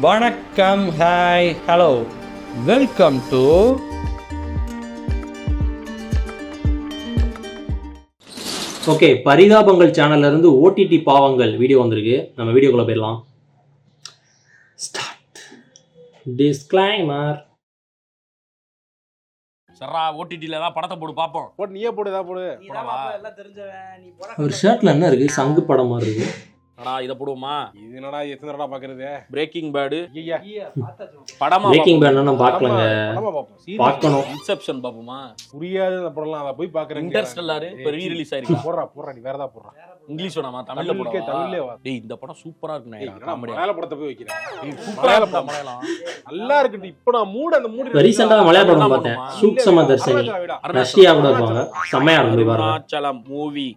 வணக்கம், hi, hello, welcome to okay. Parithabangal சேனல்ல இருந்து ஓடிடி பாவங்கள் வீடியோ வந்திருக்கு. நம்ம வீடியோக்குள்ள போயிடலாம். ஸ்டார்ட். டிஸ்க்ளைமர். சரா ஓடிடில தான் படத்தை போடு பாப்போம். போடு, நீயே போடு, ஏதா போடு. எல்லாம் தெரிஞ்சவன் நீ போடா. ஒரு ஷர்ட்ல என்ன இருக்கு? சங்கு படம் மாதிரி இருக்கு. அடா இத போடுவோமா? இது என்னடா எத்தனை தடவை பாக்குறது? பிரேக்கிங் பேட் ஐயா, படமா? பிரேக்கிங் பேட் நான் பார்க்கலங்க. படமா பாப்போம். பார்க்கணும். இன்செப்ஷன் பாப்போமா? புரியாது அந்த படம்லாம், அத போய் பாக்குறேன். இன்டர்ஸ்டெல்லார் இப்ப ரீ ரிலீஸ் ஆயிருக்கு. போடுறா நீ வேற ஏதா போடுறா. இங்கிலீஷ் வேணாமா? தமிழ்ல போடுவா. தமிழ்லயே வா. டேய் இந்த படம் சூப்பரா இருக்கு. நான் காமெடி மலையாள படத்தை போய் வைக்கிறேன். சூப்பரா இருக்கு மலையாளம். நல்லா இருக்கு. இப்போ நான் அந்த மூடு ரீசெண்டா மலையாள படம் பார்த்தேன். சூக்ஷ்ம தர்ஷினி. ரஷ்யா கூட இருப்பாங்க. செமையா இருக்கு பாருங்க. அருணாச்சலம் மூவி.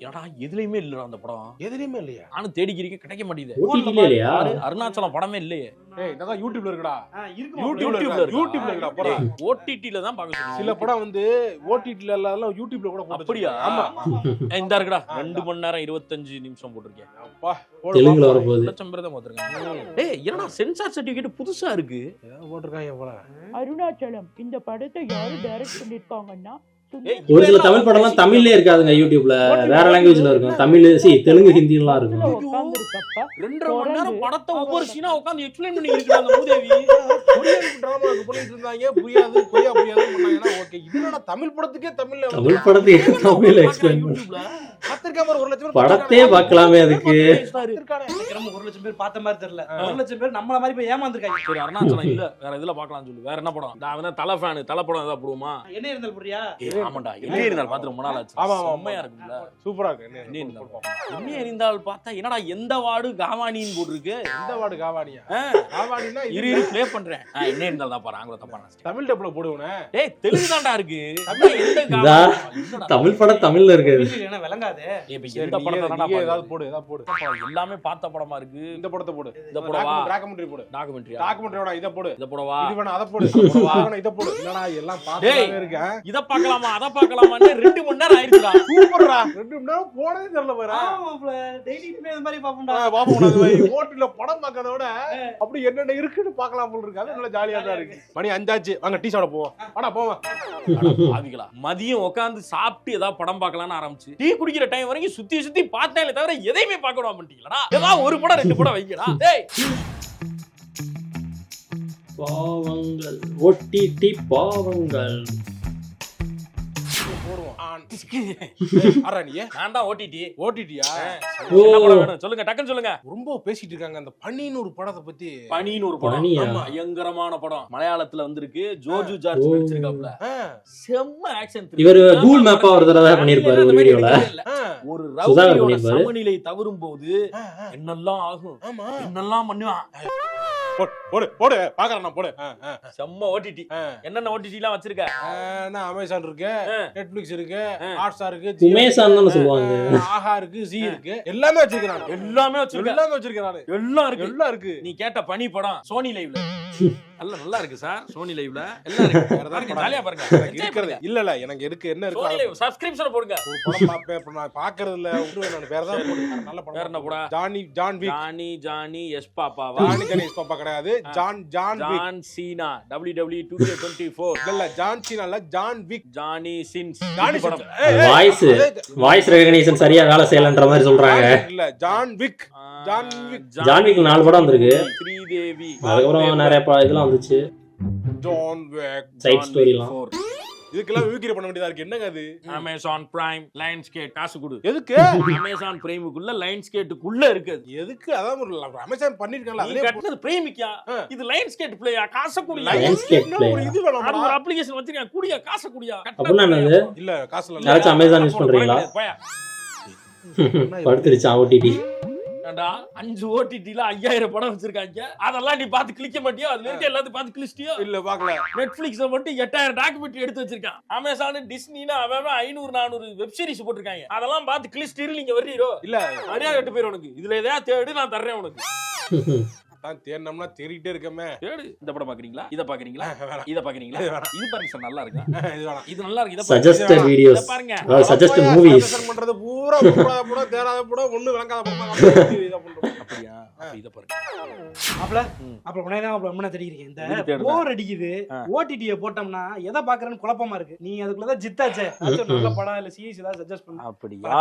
ஏடா எதுலயுமே இல்லடா அந்த படம். எதுலயுமே இல்லையா? நானும் தேடிக்கிறீங்க கிடைக்க மாட்டேங்குது. ஓடிடில இல்லையா? அருணாச்சலம் படமே இல்லையே. ஏய் இததான் யூடியூப்ல இருக்குடா. யூடியூப்ல இருக்குடா. போடா. ஓடிடில தான் பார்க்க சொல்லுங்க. சில படம் வந்து ஓடிடில இல்ல யூடியூப்ல கூட போட்டு. அப்படியா? ஆமா. இந்த இருக்குடா 2 மணி நேரம் 25 நிமிஷம் போட்டுருக்கேன். அப்பா தெலுங்குல வர போகுது. லட்சம் பேர் தான் பாத்துருக்காங்க. டேய் என்னடா சென்சார் சர்டிபிகேட் புதுசா இருக்கு. ஏதோ போட்டுருக்காங்க போல. அருணாச்சலம் இந்த படத்தை யாரு டைரக்ட் பண்ணிருக்காங்கன்னா ஒரு சில தமிழ் படம்லாம் தமிழ்லயே இருக்காதுங்க. யூடியூப்ல வேற லாங்குவேஜ்ல இருக்கும். தமிழ், தெலுங்கு, ஹிந்தி எல்லாம் இருக்கும். 2.5 மணி நேரம் படத்தை ஒவ்வொரு சீனா உட்கார்ந்து எக்ஸ்பிளைன் பண்ணி இருக்காங்க அந்த மூதேவி. கொரியன் டிராமா பண்ணிட்டு இருந்தாங்க. புரியாது பண்ணாங்கன்னா ஓகே. இதுல தமிழ் படத்துக்கே தமிழ் படத்துக்கு தமிழ்ல எக்ஸ்பிளைன் யூடியூப்ல பாத்திருக்காம 1 லட்சம் பேர் படத்தையே பார்க்கலாமே. அதுக்கு 1 லட்சம் பேர் பார்த்த மாதிரி தெரியல. 1 லட்சம் பேர் நம்மள மாதிரி போய் ஏமாந்துருக்காங்க. சரி அருணாச்சலம் இல்ல வேற இதுல பார்க்கலாம் சொல்லு. வேற என்ன படம்? நான் வந்து தலை ஃபேன். தலை படம் ஏதாவது போடுமா? என்ன இருந்தால் புரியா? ஆமாண்டா என்ன இருந்தால் பார்த்து ரொம்ப நாள் ஆச்சு. ஆமா செம்மையா இருக்குல்ல. சூப்பரா இருக்கு. என்ன இருந்தால் பார்த்தா என்னடா எந்த வார்டு காவானின்னு போட்டுருக்கு. எந்த வார்டு காவானியா? காவானினா இரு ப்ளே பண்றேன். என்ன இருந்தால் தான் பாரு. ஆங்கில தப்பா நான் தமிழ் டப்ல போடுவனே. டேய் தெலுங்கு தான்டா இருக்கு. தமிழ் படம் தமிழ்ல இருக்கு. என்ன விளங்காதே. இப்ப எந்த படத்தை தான்டா ஏதாவது போடு. எல்லாமே பார்த்த படமா இருக்கு. இந்த படத்தை போடு. இந்த படவா? டாக்குமெண்ட்ரி போடு. டாக்குமெண்ட்ரியோட இத போடு. இத போடவா? இது வேணா அத போடு. இத போடு. என்னடா எல்லாம் பார்த்துட்டே இருக்கேன். இத பார்க்கலாமா அத பார்க்கலாமான்னு 2 மணி நேரம் ஆயிருச்சுடா. சூப்பர்டா. 2 மணி நேரம் போனதே தெரியல பாரு. ஆமாப்ல டெய்லியுமே இந்த மாதிரி பாப்போம்டா. பாப்போம்டா. ஓட்டில படம் பார்க்கறத விட அப்படி என்னென்ன இருக்குன்னு பார்க்கலாம் போல இருக்கு. அது நல்ல ஜாலியா தான் இருக்கு. மணி 5 ஆச்சு. வாங்க டீ சாப்பிட போவோம். வாடா போவோம். ஆவிகளா மதியம் உட்கார்ந்து சாப்பிட்டு ஏதாவது படம் பார்க்கலாம்னு ஆரம்பிச்சு டீ குடிக்கிற டைம் வரைக்கும் சுத்தி பார்த்தாலே தவிர எதையுமே பார்க்க விட மாட்டீங்களா? ஏதாவது ஒரு படம் 2 படம் வைங்கடா. டேய் பாவங்கள், ஓடிடி பாவங்கள். நான் தான் ஓடிடி. ஓடிடியா? சொல்லுங்க டக்குன்னு சொல்லுங்க. ரொம்ப பேசிட்டு இருக்காங்க அந்த பனின்னு ஒரு படத்தை பத்தி. பனின்னு ஒரு படம். ஆமா பயங்கரமான படம். மலையாளத்துல வந்திருக்கு. ஜோஜு ஜார்ஜ் நடிச்சிருக்காப்ல. செம்ம ஆக்ஷன். இவர் கூகுள் மேப்பா ஒரு தடவை பண்ணிருப்பாரு ஒரு வீடியோல. ஒரு ரவுடியோட சமநிலை தவறும் போது என்னெல்லாம் ஆகும், என்னெல்லாம் பண்ணுவான். போடு போடு பாக்குறேன் நான். போடு. செம்ம ஓடிடி. என்னென்ன ஓடிடி எல்லாம் வச்சிருக்க? அமேசான் இருக்கு, நெட்ஃபிளிக்ஸ் இருக்கு, ஹாட்ஸ்டார் இருக்கு, அமேசான் தான சொல்லுவாங்க. ஆஹா இருக்கு, ஜீ இருக்கு. எல்லாமே வச்சிருக்கேன் நான். எல்லாமே வச்சிருக்கேன் நான். எல்லாம் இருக்கு. நீ கேட்ட பனி படம் சோனி லைவ்ல நல்லா இருக்கு சார். சோனி லைவ்ல எல்லாம் இருக்கு. ஜாலியா பாருங்க. இருக்கிறது இல்ல எனக்கு இருக்கு. என்ன இருக்கு? சோனி லைவ் சப்ஸ்கிரிப்ஷன் போடுங்க. ஒரு படம் பாப்பேன். நான் பாக்குறது இல்ல. நான் வேற ஏதாவது போடுங்க. நல்ல படம். வேற என்ன போடா? ஜானி எஸ் பாப்பாவா? ஜானி எஸ் பாப்பா கிடையாது. ஜான் சீனா WWE2K24 இல்ல. ஜான் சீனா இல்ல, ஜான் விக். ஜானி சின்ஸ் படம். வாய்ஸ் ரெகக்னிஷன் சரியா வேலை செய்யலன்ற மாதிரி சொல்றாங்க. இல்ல ஜான் விக். ஜான் விக் 4 படம் வந்திருக்கு. ஸ்ரீதேவி. அதுக்கப்புறம் நிறைய இதெல்லாம் வந்துச்சு. ஜான் விக் சைட் ஸ்டோரிலாம். இதுக்கெல்லாம் விக்கிர பண்ண வேண்டியதா இருக்கு. என்னங்க அது? அமேசான் பிரைம் லைன்ஸ்கேட் காசு கொடு. எதுக்கு? அமேசான் பிரைமுக்குள்ள லைன்ஸ்கேட்டுக்குள்ள இருக்கு. எதுக்கு? அதான் அமேசான் பண்ணிருக்காங்கல. நீ கட்டது பிரைமிக்கா? இது லைன்ஸ்கேட் பிளேயா? காசு குடியா? லைன்ஸ்கேட் பிளே. இது வேணும். அது ஒரு அப்ளிகேஷன் வச்சிருக்கேன். குடியா காசு குடியா? அப்படினா என்னது? இல்ல காசு இல்ல. யாராச்சும் அமேசான் யூஸ் பண்றீங்களா? படுத்துருச்சு ஓடிடி. ஏண்டா 5 ஓடிடில 5000 படம் வச்சிருக்காங்க. அதெல்லாம் நீ பார்த்து கிளிக்க மாட்டியோ? அதுல இருக்க எல்லாத்தையும் பார்த்து கிளிச்சிட்டியோ? இல்ல பார்க்கல. நெட்ஃபிளிக்ஸ்ல மட்டும் 8000 டாக்குமெண்ட்ரி எடுத்து வச்சிருக்கான். அமேசான், டிஸ்னினா அவன் 500-400 வெப் சீரிஸ் போட்டுருக்காங்க. அதெல்லாம் பார்த்து கிளிச்சிட்டு நீங்க வர்றீரோ? இல்ல மரியாதை கட்டு போயிரு உனக்கு. இதுல எதையா தேடு, நான் தர்றேன் உனக்கு. தான் தேடணும்னா தேடிட்டே இருக்கமே. தேடு. இந்த படம் பாக்குறீங்களா? இத பாக்குறீங்களா? இத பாக்குறீங்களா? இது பாருங்க சார் நல்லா இருக்கு. இது வேணாம். இது நல்லா இருக்கு. இத சஜஸ்டட் வீடியோஸ் பாருங்க. சஜஸ்டட் மூவிஸ் பண்றது பூரா தேடாத படம், ஒண்ணு விளங்காத படம். அப்படியா அப்ப இத பாருங்க மாப்ள ம். அப்புறம் உடனே முன்ன தெரியுறீங்க எதுக்கு இந்த தேடுன? போர் அடிக்குது ஆ. ஓடிடியை போட்டோம்னா எதை பாக்குறேன்னு குழப்பமா இருக்கு நீ அதுக்குள்ளதான் ஜித்தாச்சே அதாச்சும் நல்ல படம் இல்ல சீரிஸ் ஏதாவது சஜஸ்ட் பண்ணு அப்படியா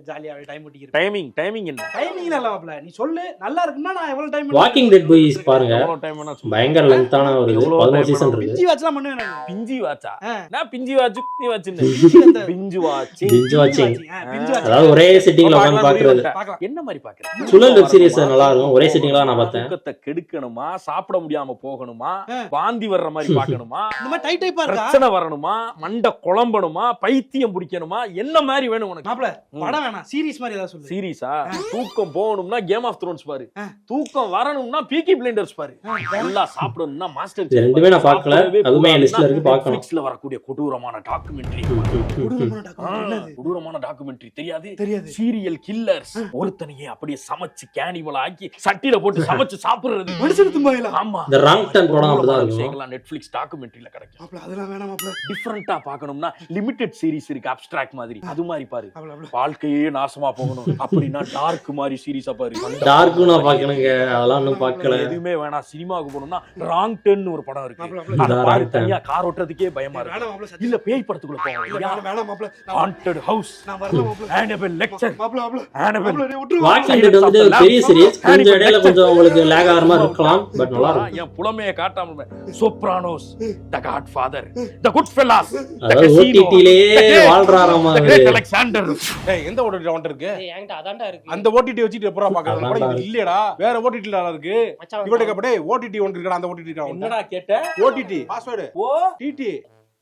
ஜாலியா டைம் ஓட்டிக்கிறேன் டைமிங் என்ன டைமிங் இல்ல மாப்ள நீ சொல்லு நல்லா இருக்குன்னா நான் எவ்வளவு டைம் வாக்கிங் டெட் பாய்ஸ் பாருங்க, எவ்வளவு டைம் வேணா சொல்லு. பயங்கர லென்த்தான ஒரு இது. எவ்வளவு 11 time சீசன் வேணும்? இருக்கு. பிஞ்சி வாட்ச்லாம் பண்ணுவேன் நான். பிஞ்சி வாட்சா ஆ. நான் பிஞ்சி வாட்சு நீ வாட்சுன்னு அந்த பிஞ்சு வாட்ச் Binge watching. பிஞ்சி வாட்ச் அதாவது ஒரே செட்டிங்ல உட்கார்ந்து பாக்குறது. பார்க்கலாம் என்ன மாதிரி பாக்குற சுழல் வெப் சீரிஸ் நல்லா இருக்கும், ஒரே செட்டிங்ல நான் பார்த்தேன். தூக்கத்தை கெடுக்கணுமா, சாப்பிட முடியாம போகணுமா, ஆ. வாந்தி வர்ற மாதிரி பார்க்கணுமா, இந்த மாதிரி டைப்பா இருக்கா பிரச்சனை வரணுமா, மண்டை குழம்பணுமா, பைத்தியம் பிடிக்கணுமா, என்ன மாதிரி வேணும் உனக்கு? மாப்ள படம் வேணாம் சீரிஸ் மாதிரி ஏதாவது சொல்லு சீரியஸா? தூக்கம் போகணும்னா கேம் ஆஃப் த்ரோன்ஸ் பாரு, ஆ. தூக்கம் வரணும்னா பீக்கி பிளைண்டர்ஸ் பாரு, நல்லா சாப்பிடணும்னா மாஸ்டர் இது ரெண்டுமே நான் பார்க்கல, அதுவுமே என் லிஸ்ட்ல இருக்கு, பார்க்கணும். நெட்ஃபிளிக்ஸ்ல வரக்கூடிய கொடூரமான டாக்குமெண்ட்ரி. கொடூரமான documentary என்னது? கொடூரமான டாக்குமெண்ட்ரி தெரியாது? தெரியாது சீரியல் கில்லர்ஸ் ஒருத்தனையே அப்படியே சமைச்சு கேனிவல் ஆக்கி சட்டில போட்டு சமைச்சு சாப்பிடுறது. மனுஷன் தும்பாயில ஆமா, இந்த ராங் டர்ன் படம் அப்படிதான் இருக்கும். விஷயங்கள்லாம் நெட்ஃபிளிக்ஸ் டாக்குமெண்ட்ரியில கிடைக்கும். மாப்ள அதெல்லாம் வேணாம் மாப்ள டிஃபரண்டா பார்க்கணும்னா லிமிடெட் சீரிஸ் இருக்கு, அப்ஸ்ட்ராக்ட் மாதிரி, அது மாதிரி பாரு. மாப்ள வாழ்க்கையே நாசமா போகணும் அப்படின்னா டார்க் மாதிரி சீரிஸா பாரு. டார்க்கும் நான் பார்க்கணுங்க, அதெல்லாம் இன்னும் பார்க்கல. எதுவுமே வேணாம், சினிமாவுக்கு போகணும்னா ராங் டர்ன் ஒரு படம் இருக்கு, மாப்ள அதை பாரு. Wrong Turn. தனியா கார் ஓட்டுறதுக்கே பயமா இருக்கு. வேணாம் மாப்ள இல்ல பேய் படத்துக்குள்ள போவோம், வேணாம் மாப்ள ஹாண்டட் ஹவுஸ், நான் வரல மாப்ள ஆனபெல் லெக்சர், மாப்ள ஆனபெல். மாப்ள நீ விட்டுரு வாக்கிங் டெட் வந்து ஒரு பெரிய சீரிஸ், கொஞ்சம் இடையில கொஞ்சம் உங்களுக்கு லேக் ஆகிற மாதிரி இருக்கலாம், பட் நல்லா இருக்கும். என் புலமையை காட்டாம Sopranos, the Godfather, the Goodfellas, அதாவது ஓடிடிலேயே வாழ்றார மாதிரி. அலெக்சாண்டர். ஏய் எந்த ஓடிடி அவன்ட்ட இருக்கு? என்கிட்ட அதான்டா இருக்கு அந்த ஓடிடி வச்சிட்டு எப்பறா பாக்குறது? அதான் படம் இது இல்லையடா, வேற ஓடிடில இருக்கு. மச்சான் இவன்ட்ட கேப்படே ஓடிடி உனக்கு இருக்கடா, அந்த ஓடிடி இருக்கா உன்கிட்ட? என்னடா கேட்ட? ஓடிடி பாஸ்வேர்டு ஓ டிடி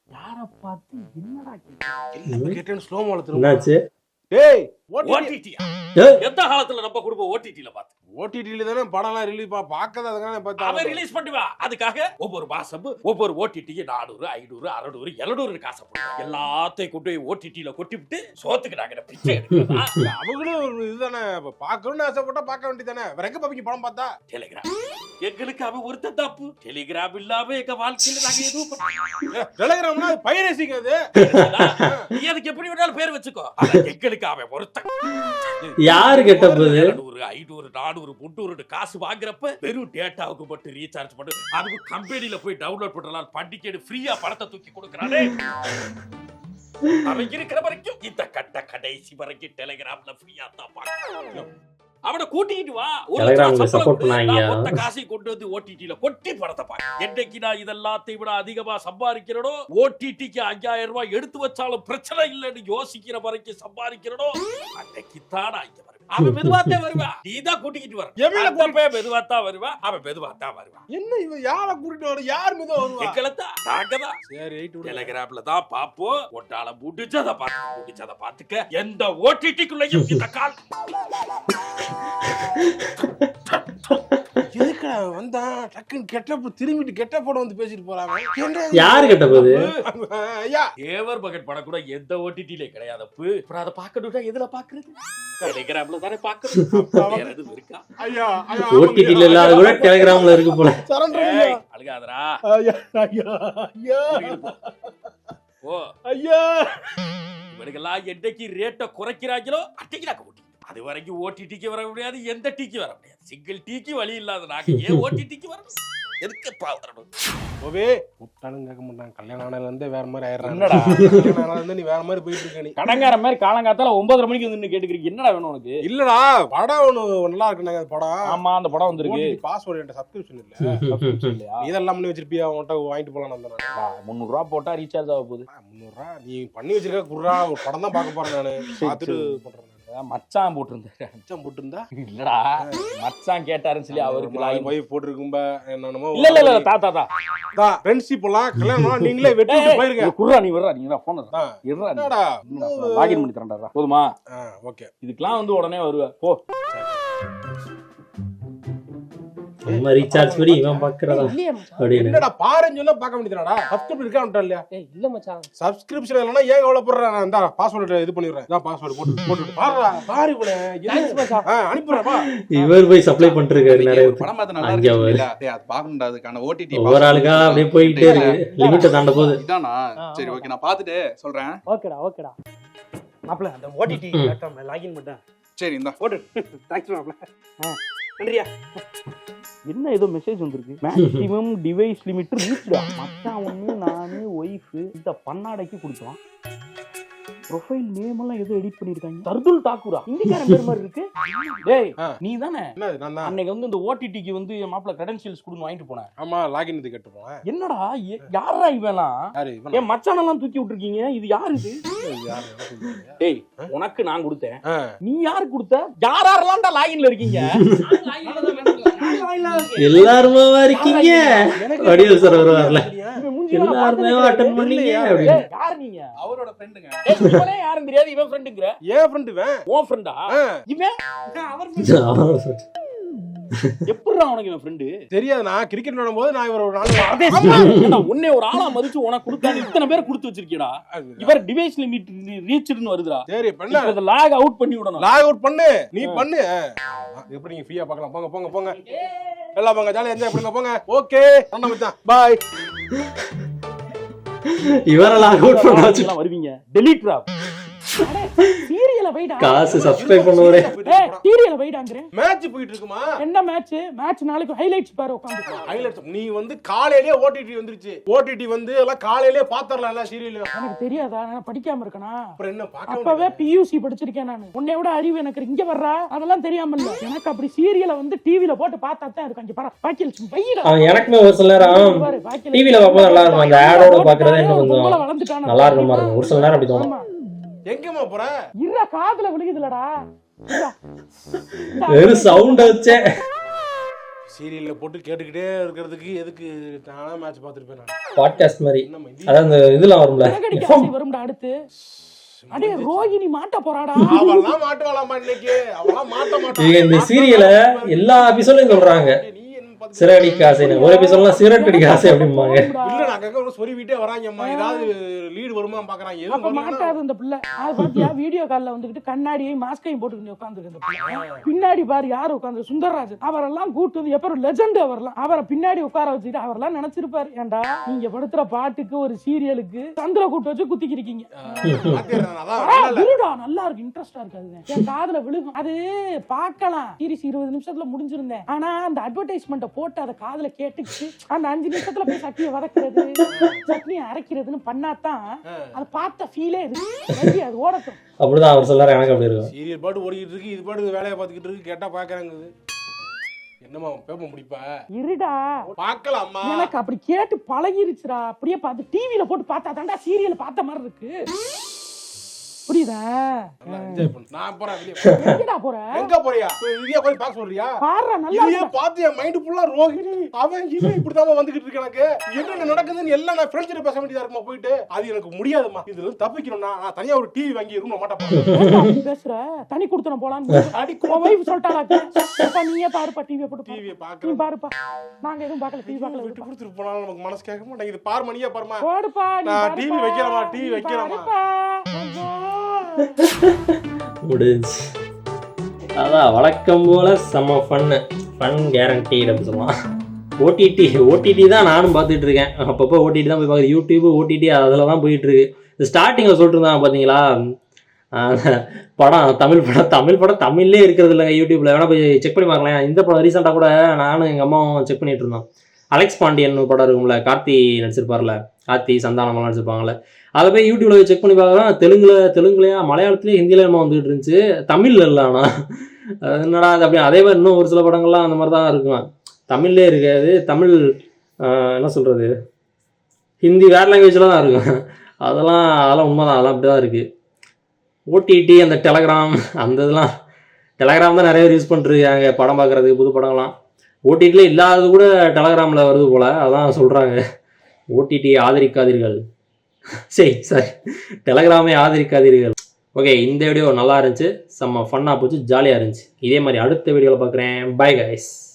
யார பார்த்து என்னடா கேட்ட? எல்லாமே கேட்டேன்னு ஸ்லோ மோல திரும்ப. என்னாச்சு? டேய் ஓடிடி ஓடிடி ஏய், எந்த காலத்துல நம்ம குடும்பம் ஓடிடில பார்த்து ஓடிடில தானே படம்லாம் ரிலீஸ் பார்க்கறது, அதுக்கான அவன் பார்த்தா ரிலீஸ் பண்ணுவா. அதுக்காக ஒவ்வொரு மாசம் ஒவ்வொரு ஓடிடிக்கு 400 500 600 700 காசு போடுவாங்க. எல்லாத்தையும் கொண்டு போய் ஓடிடில கொட்டிவிட்டு சோத்துக்கு நாங்க பிச்சை எடுக்கிறதா? அவங்களும் ஒரு இதுதானே, பார்க்கணும்னு ஆசைப்பட்டா பார்க்க வேண்டியதானே. வேற எங்க பாப்பீங்க படம் பார்த்தா? டெலிகிராம் எங்களுக்கு அவன் ஒருத்த தப்பு. டெலிகிராம் இல்லாம எங்க வாழ்க்கையில நாங்க எதுவும் பண்ண டெலிகிராம்னா பைரசிங்க அது. நீ அதுக்கு எப்படி வேணாலும் பேர் வச்சுக்கோ. ஆனா எங்களுக்கு அவன் ஒருத்த யாரு கெட்ட போகுது? 200 500 400 300 காசு வாங்குறப்ப வெறும் டேட்டாவுக்கு மட்டும் ரீசார்ஜ் பண்ணு, அதுக்கு கம்பெனில போய் டவுன்லோட் பண்ணலாம், பண்டிகேடு ஃப்ரீயா படத்தை தூக்கி கொடுக்கறானே. அவன் இருக்கிற வரைக்கும் இந்த கடைசி வரைக்கும் டெலிகிராம்ல ஃப்ரீயா தான் பார்க்கணும். அவனை கூட்டிட்டு வா, ஒரு டெலிகிராம்ல லட்சம் support சம்பளம் பண்ணாங்க. நான் மொத்த காசையும் கொண்டு வந்து ஓடிடில கொட்டி படத்தை பாரு. என்னைக்கு நான் இதெல்லாத்தையும் விட அதிகமா சம்பாதிக்கிறனோ, ஓடிடிக்கு 5000 ரூபாய் எடுத்து வச்சாலும் பிரச்சனை இல்லைன்னு யோசிக்கிற வரைக்கும் சம்பாதிக்கிறனோ, அன்னைக்கு தான் நான் இங்க வருவேன். அவன் மெதுவாத்தான் வருவான், நீ தான் கூட்டிக்கிட்டு வர. எவ்வளவு அந்த மெதுவாத்தான் வருவான், அவன் மெதுவாத்தான் வருவான். என்ன இவன் யார கூட்டிட்டு வர? யார் மீது வருவா? எங்களத்தான் நாங்கதான் சரி ரைட் விடு. டெலிகிராம்ல தான் பாப்போம். ஒட்டால முடிச்சதை பார்த்துக்க. எந்த ஓடிடிக்குள்ளேயும் இந்த கால் எதுக்குடா வந்தா டக்குன்னு கெட்டப்ப திரும்பிட்டு கெட்ட படம் வந்து பேசிட்டு போறாங்க. யாரு கெட்ட போகுது? ஐயா ஏவர் பகட் படம் கூட எந்த ஓடிடிலே கிடையாது. அப்புறம் அதை பார்க்கணும்னா எதுல பாக்குறது? டெலிகிராம்ல தானே பாக்குறது. வேற எதுவும் இருக்கா? ஐயா ஐயா ஓடிடில இல்லாத கூட டெலிகிராம்ல இருக்கு போல. சரண்டர் ஏய், அழுகாதடா. ஐயா ஐயா ஐயா ஓ ஐயா இவனுக்கெல்லாம் என்னைக்கு ரேட்டை குறைக்கிறாங்களோ அன்னைக்கு நாங்க ஓட்டி. அது வரைக்கும் ஓடிடிக்கு வர முடியாது, எந்த டிக்கு வர முடியாது. சிங்கிள் டிக்கு வழி இல்லாத நாங்க ஏன் ஓடிடிக்கு வரணும்? எதுக்குப்பா வரணும்? ஓவே முட்டாளுங்க கேட்க மாட்டாங்க. கல்யாணம் ஆனதுல இருந்தே வேற மாதிரி ஆயிடுறாங்க. என்னடா? கல்யாணம் ஆனதுல இருந்து நீ வேற மாதிரி போயிட்டு இருக்க. நீ கடங்கார மாதிரி காலங்காத்தால 9:30 மணிக்கு வந்து கேட்டுக்கிறீங்க. என்னடா வேணும் உனக்கு? இல்லடா படம் ஒண்ணு நல்லா இருக்குனாங்க. அந்த படம் ஆமா, அந்த படம் வந்திருக்கு. பாஸ்வேர்ட் என்கிட்ட சப்ஸ்கிரிப்ஷன் இல்ல. இல்லையா? நீ இதெல்லாம் பண்ணி வச்சிருப்பியா? உன்கிட்ட வாங்கிட்டு போலாம் வந்தேன். 300 ரூபா போட்டா ரீசார்ஜ் ஆக போகுது. 300 ரூபா நீ பண்ணி வச்சிருக்க குர்ரா. ஒரு படம் தான் பார்க்க போறேன் நானு. பார்த்துட்டு பண்றேன். மச்சான் போட்டிருந்தாரு. அச்சம் போட்டுருந்தா இல்லடா, மச்சான் கேட்டாருன்னு சொல்லி அவருக்கு லாகின் வைஃப் போட்டுருக்கும்ப என்னமோ. இல்ல தாத்தா ஃப்ரெண்ட்ஷிப் எல்லாம் கல்யாணம் நீங்களே வெட்டி போயிருங்க. குர்ரா, நீ வர்றா, நீ போன் இருடா, என்னடா லாகின் பண்ணி தரேன்டா. போதுமா? ஓகே. இதுக்கெல்லாம் வந்து உடனே வருவ போ. நம்ம ரீசார்ஜ் பண்ணி இவன் பாக்குறதா இல்லையே மச்சான். அப்படின்னு. என்னடா பாருன்னு சொன்னா பார்க்க வேண்டியதுடா. சப்ஸ்கிரிப்ஷன் இருக்கா இல்லையா? இல்ல மச்சான். சப்ஸ்கிரிப்ஷன் இல்லனா ஏன் கவலைப்படுறேன்? நான் இந்த பாஸ்வேர்ட் இது பண்ணிடுறேன். இதான் பாஸ்வேர்ட் போட்டு பாருடா. பாரு இவனே. தேங்க்ஸ் மச்சான். அனுப்புறேன் வா. இவர் போய் சப்ளை பண்ணிட்டு இருக்காரு நிறைய பேர். படம் பார்த்து நல்லா அங்க இருக்கு இல்ல? டேய் அது பார்க்கணும்டா. அதுக்கான ஓடிடி ஒவ்வொரு ஆளுக்கா அப்படியே போயிட்டே இருக்கு, லிமிட்டை தாண்ட போகுது. இதானா? சரி ஓகே, நான் பார்த்துட்டு சொல்றேன். ஓகேடா. மாப்ள அந்த ஓடிடி பிளாட்ஃபார்ம்ல லாகின் பண்ணேன். சரி இந்தா. போடு. தேங்க்ஸ் மாப்ள. நன்றியா. என்ன ஏதோ மெசேஜ் வந்திருக்கு, மேக்ஸிமம் டிவைஸ் லிமிட் ரீச்டா. மச்சான் ஒண்ணு நானு ஒய்ஃப் இந்த பண்ணாடைக்கு கொடுத்தோம். ப்ரொஃபைல் நேம் எல்லாம் ஏதோ எடிட் பண்ணிருக்காங்க. சர்துல் தாக்கூரா, இந்திக்காரன் பேர் மாதிரி இருக்கு. டேய் நீ தானே என்னது நான் தான். அன்னைக்கு வந்து இந்த ஓடிடிக்கு வந்து என் மாப்பிள்ள கிரெடென்ஷியல்ஸ் கொடுன்னு வாங்கிட்டு போனேன். ஆமா லாகின் இது கேட்டு போனேன். என்னடா யாரா இவெல்லாம்? யாரு இவனா? என் மச்சானெல்லாம் தூக்கி விட்டுருக்கீங்க. இது யாரு இது? யாரு? டேய் உனக்கு நான் கொடுத்தேன், ஆ. நீ யாருக்கு கொடுத்த? யாரெல்லாம் லாகின்ல இருக்கீங்க? எல்லாருமாவா இருக்கீங்க? வடிவேல் சார் வருவார்ல, இவன் மூஞ்சில எல்லாருமே பார்த்ததே அட்டன் பண்ணீங்க கிடையாது. அப்படின்னு. டேய், யார் நீங்க? அவரோட ஃப்ரெண்டுங்க. டேய், இவனே யாரும் தெரியாது, இவன் ஃப்ரெண்டுங்கற. ஏன் ஃப்ரெண்ட் இவன்? உன் ஃப்ரெண்டா? இவன் எப்படிடா உனக்கு இவன் ஃப்ரெண்டு? தெரியாது. நான் கிரிக்கெட் விளையாடும் போது நான் இவர் ஒரு நாள் ஏன்டா உன்னை ஒரு ஆளா மதிச்சு உனக்கு கொடுத்தான்னு இத்தனை பேர் கொடுத்து வச்சிருக்கீடா. இவர் டிவைஸ் லிமிட் ரீச்டுன்னு வருதுடா. சரி பண்ண இத லாக் அவுட் பண்ணி விடணும். லாக் அவுட் பண்ணு, நீ பண்ணு. எப்படி நீங்க ஃப்ரீயா பார்க்கலாம். போங்க போங்க போங்க எல்லாம் போங்க, ஜாலியா என்ஜாய் பண்ணுங்க போங்க. ஓகே அண்ணா மச்சான் பாய். இவரெல்லாம் அவுட் பண்ண வச்சு எல்லாம் வருவீங்க. டெலீட்ரா. சீரியல வைடா. காசு சப்ஸ்கிரைப் பண்ணுவாரே. ஏய் சீரியல வைடாங்கறேன். மேட்ச் போயிட்டு இருக்குமா? என்ன மேட்ச்? மேட்ச் நாளைக்கு ஹைலைட்ஸ் பாரு உட்கார்ந்து. ஹைலைட்ஸ் நீ வந்து காலையிலேயே ஓடிடி வந்துருச்சு. ஓடிடி வந்து எல்லாம் காலையிலேயே பாத்தறலாம் எல்லாம் சீரியல். எனக்கு தெரியாதா, நான் படிக்காம இருக்கனா? அப்புறம் என்ன பார்க்க அப்பவே பியூசி படிச்சிருக்கேன் நான். உன்னை விட அறிவு எனக்கு இங்க வர்றா, அதெல்லாம் தெரியாம இல்ல. எனக்கு அப்படி சீரியலை வந்து டிவில போட்டு பார்த்தா தான் இருக்கு. அங்க பாரு பாக்கில் வைடா. அவன் எனக்குமே ஒரு சில நேரம் டிவில பார்க்கும்போது நல்லா இருக்கும். அந்த ஆடோட பாக்குறதே இன்னும் கொஞ்சம் நல்லா இருக்க மாதிரி இருக்கும். ஒரு சில நேரம் அப்படி தோணும். எங்கம்மா போற? இருடா காதுல விழுகுதுலடா. வெறும் சவுண்ட் வச்சே சீரியல்ல போட்டு கேட்டுக்கிட்டே இருக்கிறதுக்கு எதுக்கு? நானா மேட்ச் பார்த்துருப்பேன் நான். பாட்காஸ்ட் மாதிரி. என்னம்மா இது? அதான் அந்த இதெல்லாம் வரும்ல. வரும்டா அடுத்து. அடே ரோகிணி மாட்ட போறாடா. அவெல்லாம் மாட்டுவாளாமா இன்னைக்கு? அவெல்லாம் மாட்ட மாட்டா. இவங்க இந்த சீரியல எல்லா எபிசோடையும் சொல்றாங்க. நீ என்ன பார்த்து சிறகடிக்க ஆசைன்னு. ஒரு எபிசோட்லாம் சிகரெட் ஆசை அப்படிம்பாங்க. இல்ல நான் அங்க ஒரு சொருவிட்டே வராங்கம்மா. ஏதாவது லீடு வருமா பாக்குறாங்க. அப்ப மாட்டாது இந்த பிள்ளை. அது பாத்தியா வீடியோ கால்ல வந்துகிட்டு கண்ணாடியையும் மாஸ்கையும் போட்டுக்கிட்டு உட்கார்ந்துருக்கு இந்த பிள்ளை. பின்னாடி பாரு யாரு உட்கார்ந்து? சுந்தரராஜன். அவரெல்லாம் கூட்டு வந்து எப்ப லெஜெண்ட் அவரெல்லாம். அவரை பின்னாடி உட்கார வச்சுட்டு அவரெல்லாம் நினைச்சிருப்பாரு, ஏண்டா நீங்க படுத்துற பாட்டுக்கு ஒரு சீரியலுக்கு சந்திர கூட்டு வச்சு குத்திக்கிறீங்க. நல்லா இருக்கு, இன்ட்ரெஸ்டா இருக்கு. அது என் காதுல விழுகும். அது பார்க்கலாம். சீரிஸ் 20 நிமிஷத்துல முடிஞ்சிருந்தேன். ஆனா அந்த அட்வர்டைஸ்மெண்ட்டை போட்டு அதை காதுல கேட்டுச்சு அந்த 5 நிமிஷத்துல போய் சட்டியை வதக்குறது சட்னியை அரைக்கிறதுன்னு பண்ணாதான் அது பார்த்த ஃபீலே இருக்கு. அது ஓடட்டும். அப்படிதான் அவர் சொல்லாரு. எனக்கு அப்படி இருக்கும். சீரியல் பாட்டு ஓடிக்கிட்டு இருக்கு, இது பாட்டு வேலையை பார்த்துக்கிட்டு இருக்கு. கேட்டா பாக்குறாங்க. என்னமா பேப்ப முடிப்ப? இருடா பார்க்கலாமா? எனக்கு அப்படி கேட்டு பழகிருச்சுடா. அப்படியே பார்த்து டிவில போட்டு பார்த்தா தாண்டா சீரியல் பார்த்த மாதிரி இருக்கு. புரியுதா? என்ஜாய் பண்ணு. நான் போறேன் வெளிய. எங்கடா போற? எங்க போறியா? இதையே போய் பாக்க சொல்றியா? பாறா நல்லா இதையே பார்த்து என் மைண்ட் ஃபுல்லா ரோகிணி அவன் இவன் இப்படிதான் வந்துகிட்டு இருக்கு. எனக்கு என்ன நடக்குதுன்னு எல்லாம் நான் ஃப்ரெண்ட்ஸ் கிட்ட பேச வேண்டியதா இருக்குமா போயிட்டு? அது எனக்கு முடியாதுமா. இதுல இருந்து தப்பிக்கணும்னா நான் தனியா ஒரு டிவி வாங்கி ரூம்ல மாட்டேன். பேசுற தனி குடுத்தன போலான்னு அடி வைஃப் சொல்லிட்டாளா? அப்ப நீயே பாருப்பா, டிவியை போட்டு டிவியை நீ பாக்குறேன். பாருப்பா. நாங்க எதுவும் பார்க்கல, டிவி பார்க்கல. விட்டு கொடுத்துட்டு போனாலும் நமக்கு மனசு கேட்க மாட்டேங்குது. பாரு மணியா பாருமா. போடுப்பா நீ நான் பாருப்பா. டிவி வைக்கிறேமா, டிவி வைக்கிறேமா. முடிஞ்சு. அதான் வழக்கம் போல செம்ம ஃபன் கேரண்டீட் அப்படின்னு சொல்லலாம். ஓடிடி தான் நானும் பார்த்துட்டு இருக்கேன். அப்பப்போ ஓடிடி தான் போய் பார்க்குறது. யூடியூப் ஓடிடி அதில் தான் போயிட்டு இருக்கு. இந்த ஸ்டார்டிங்கில் சொல்லிட்டு இருந்தாங்க பார்த்தீங்களா, படம் தமிழ் படம் தமிழ்லேயே இருக்கிறது இல்லைங்க. யூடியூப்ல வேணா போய் செக் பண்ணி பார்க்கலாம். இந்த படம் ரீசெண்டாக கூட நானும் எங்கள் அம்மாவும் செக் பண்ணிட்டு இருந்தோம். அலெக்ஸ் பாண்டியன் படம் இருக்கும்ல, கார்த்தி நடிச்சிருப்பார்ல, கார்த்தி சந்தானமெல்லாம் நடிச்சிருப்பாங்கல்ல. அதை போய் யூடியூப்ல போய் செக் பண்ணி பார்க்கலாம். தெலுங்குலையா மலையாளத்துலேயே ஹிந்தியில நம்ம வந்துகிட்டு இருந்துச்சு, தமிழ்ல இல்லை. ஆனால் என்னடா அது அப்படி. அதே மாதிரி இன்னும் ஒரு சில படங்கள்லாம் அந்த மாதிரி தான் இருக்கும், தமிழ்லே இருக்காது. தமிழ் என்ன சொல்கிறது, ஹிந்தி வேறு லாங்குவேஜில் தான் இருக்கும். அதெல்லாம் உண்மைதான். அதெல்லாம் அப்படி தான் இருக்குது. ஓடிடி அந்த டெலகிராம் அந்த இதெல்லாம் டெலகிராம் தான் நிறைய பேர் யூஸ் பண்ணிருக்காங்க படம் பார்க்குறதுக்கு. புது படங்கள்லாம் ஓடிடியில் இல்லாதது கூட டெலகிராமில் வருது போல். அதான் சொல்கிறாங்க, ஓடிடி ஆதரிக்காதீர்கள். சரி டெலகிராமே ஆதரிக்காதீர்கள். ஓகே, இந்த வீடியோ நல்லா இருந்துச்சு, செம்ம ஃபன்னாக போச்சு, ஜாலியாக இருந்துச்சு. இதே மாதிரி அடுத்த வீடியோவில் பார்க்குறேன். Bye guys.